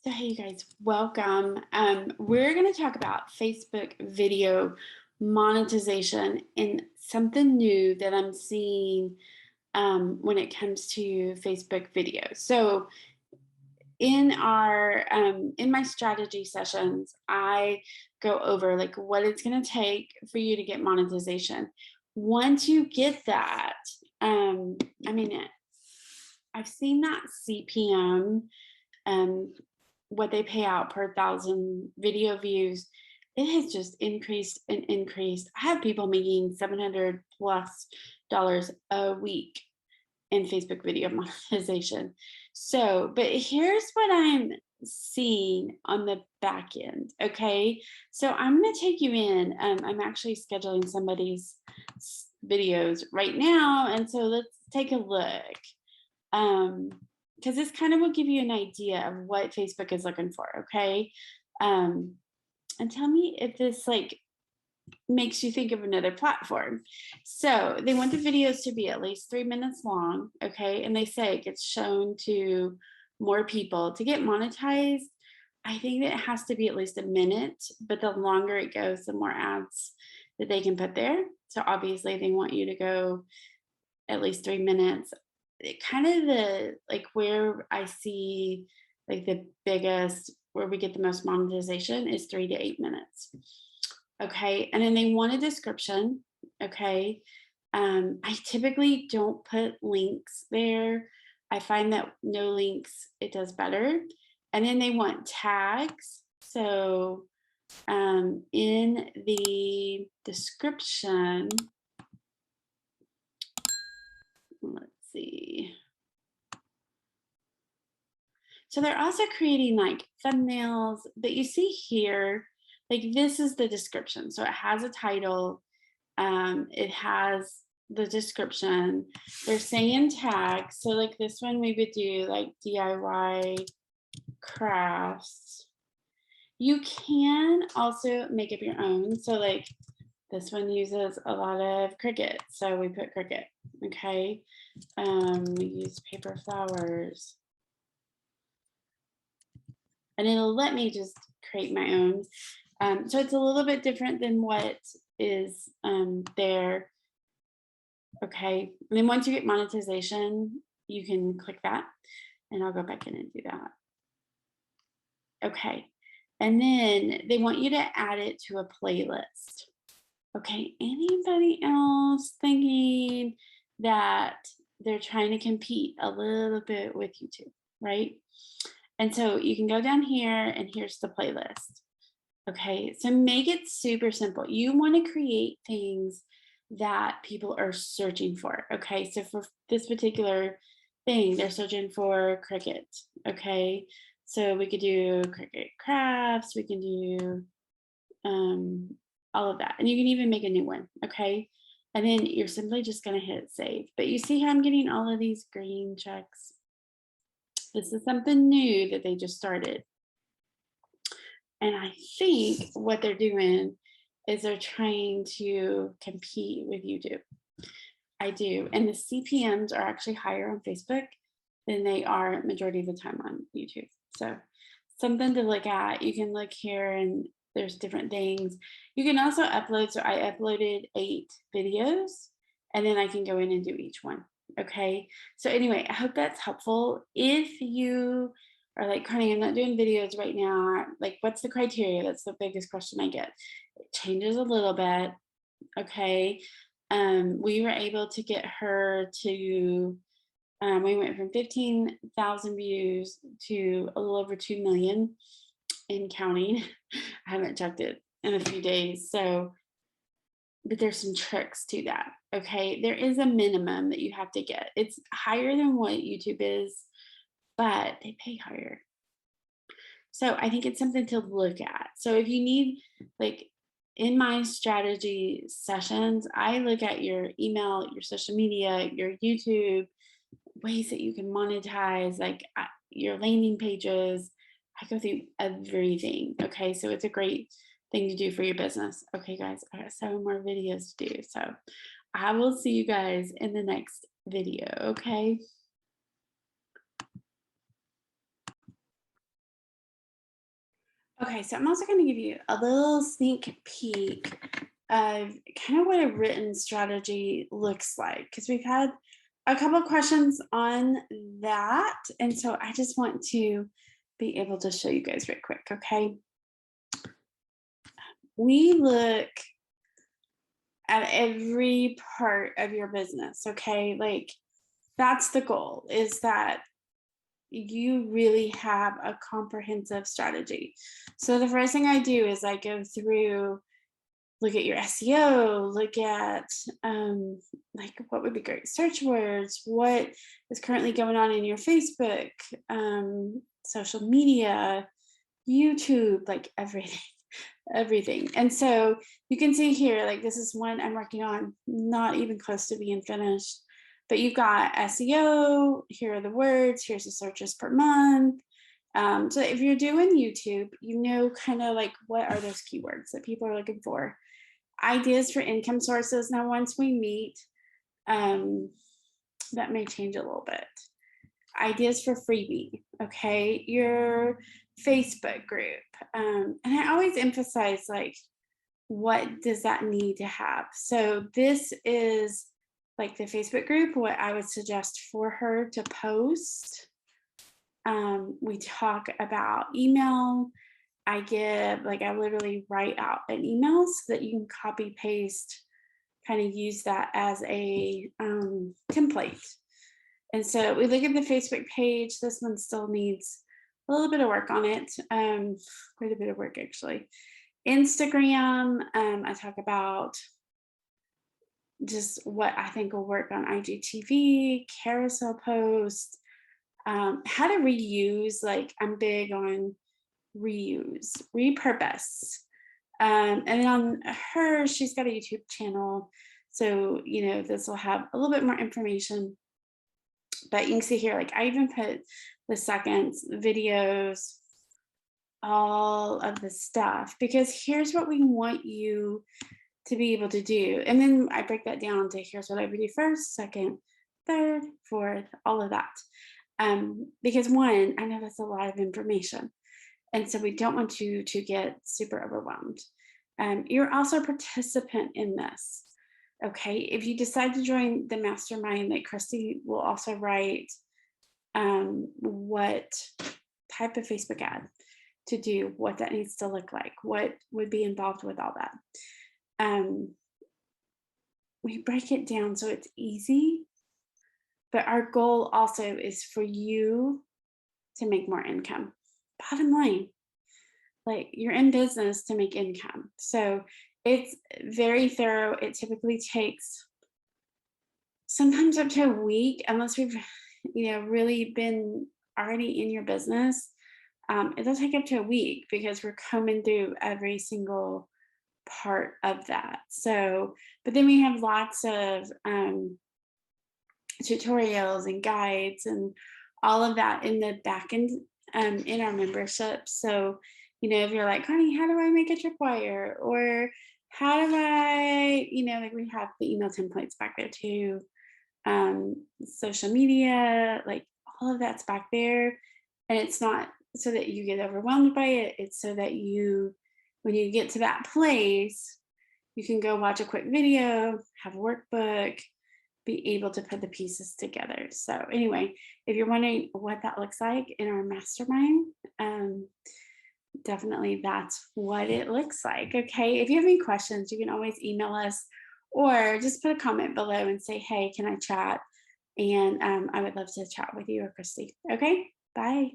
So hey you guys, welcome. We're going to talk about Facebook video monetization and something new that I'm seeing when it comes to Facebook videos. So in my strategy sessions, I go over like what it's going to take for you to get monetization. Once you get that, um, I mean, I've seen that CPM. What they pay out per 1,000 video views, it has just increased and increased. I have people making $700 plus a week in Facebook video monetization. So, but here's what I'm seeing on the back end. Okay. So I'm going to take you in. I'm actually scheduling somebody's videos right now. And so let's take a look. Because this kind of will give you an idea of what Facebook is looking for, okay? And tell me if this like makes you think of another platform. So they want the videos to be at least 3 minutes long, okay? And they say it gets shown to more people. To get monetized, I think that it has to be at least a minute, but the longer it goes, the more ads that they can put there. So obviously they want you to go at least 3 minutes. It kind of the like where I see like the biggest where we get the most monetization is 3 to 8 minutes. Okay. And then they want a description. Okay. I typically don't put links there. I find that no links, it does better. And then they want tags. So in the description, let's see. So they're also creating like thumbnails, but you see here, like this is the description. So it has a title, it has the description. They're saying tags. So like this one, we would do like DIY crafts. You can also make up your own. So like this one uses a lot of Cricut. So we put Cricut, okay? We use paper flowers. And it'll let me just create my own. So it's a little bit different than what is there. Okay, and then once you get monetization, you can click that and I'll go back in and do that. Okay, and then they want you to add it to a playlist. Okay, anybody else thinking that they're trying to compete a little bit with YouTube, right? And so you can go down here and here's the playlist. Okay, so make it super simple. You want to create things that people are searching for. Okay, so for this particular thing, they're searching for Cricut. Okay, so we could do Cricut crafts, we can do all of that. And you can even make a new one. Okay, and then you're simply just going to hit save. But you see how I'm getting all of these green checks? This is something new that they just started. And I think what they're doing is they're trying to compete with YouTube. I do. And the CPMs are actually higher on Facebook than they are majority of the time on YouTube. So something to look at. You can look here and there's different things. You can also upload. So I uploaded 8 videos and then I can go in and do each one. Okay. So anyway, I hope that's helpful. If you are like, Connie, I'm not doing videos right now. Like, what's the criteria? That's the biggest question I get. It changes a little bit. Okay. We were able to get her to, we went from 15,000 views to a little over 2 million in counting. I haven't checked it in a few days. So, but there's some tricks to that. Okay. There is a minimum that you have to get. It's higher than what YouTube is, but they pay higher. So I think it's something to look at. So if you need, like in my strategy sessions, I look at your email, your social media, your YouTube, ways that you can monetize, like your landing pages. I go through everything. Okay. So it's a great thing to do for your business. Okay, guys, I got 7 more videos to do. So I will see you guys in the next video. Okay. Okay, so I'm also going to give you a little sneak peek of kind of what a written strategy looks like because we've had a couple of questions on that. And so I just want to be able to show you guys right quick. Okay. We look at every part of your business. Okay. Like that's the goal is that you really have a comprehensive strategy. So the first thing I do is I go through, look at your SEO, look at like what would be great search words, what is currently going on in your Facebook, social media, YouTube, like everything, everything. And so you can see here, like this is one I'm working on, not even close to being finished. But you've got SEO, here are the words, here's the searches per month. So if you're doing YouTube, you know kind of like what are those keywords that people are looking for. Ideas for income sources. Now, once we meet, that may change a little bit. Ideas for freebie, okay? Your Facebook group. And I always emphasize like, what does that need to have? So this is like the Facebook group, what I would suggest for her to post. We talk about email. I literally write out an email so that you can copy paste, kind of use that as a template. And so we look at the Facebook page. This one still needs a little bit of work on it, quite a bit of work actually. Instagram, I talk about just what I think will work on IGTV, carousel posts, how to reuse. Like I'm big on reuse, repurpose. And then on her, she's got a YouTube channel. So, this will have a little bit more information. But you can see here, like I even put the seconds, videos, all of the stuff, because here's what we want you to be able to do. And then I break that down to here's what I would do first, second, third, fourth, all of that. Because one, I know that's a lot of information. And so we don't want you to get super overwhelmed. You're also a participant in this. Okay. If you decide to join the mastermind, like Christy will also write what type of Facebook ad to do, what that needs to look like, what would be involved with all that. We break it down so it's easy, but our goal also is for you to make more income. Bottom line, like you're in business to make income. So it's very thorough. It typically takes sometimes up to a week, unless we've, really been already in your business. It'll take up to a week because we're combing through every single part of that. So, but then we have lots of tutorials and guides and all of that in the back end in our membership. So, if you're like, honey, how do I make a tripwire? Or how do I, like we have the email templates back there too. Social media, like all of that's back there. And it's not so that you get overwhelmed by it. It's so that when you get to that place, you can go watch a quick video, have a workbook, be able to put the pieces together. So anyway, if you're wondering what that looks like in our mastermind, definitely that's what it looks like. Okay. If you have any questions, you can always email us or just put a comment below and say, hey, can I chat? And I would love to chat with you or Christy. Okay. Bye.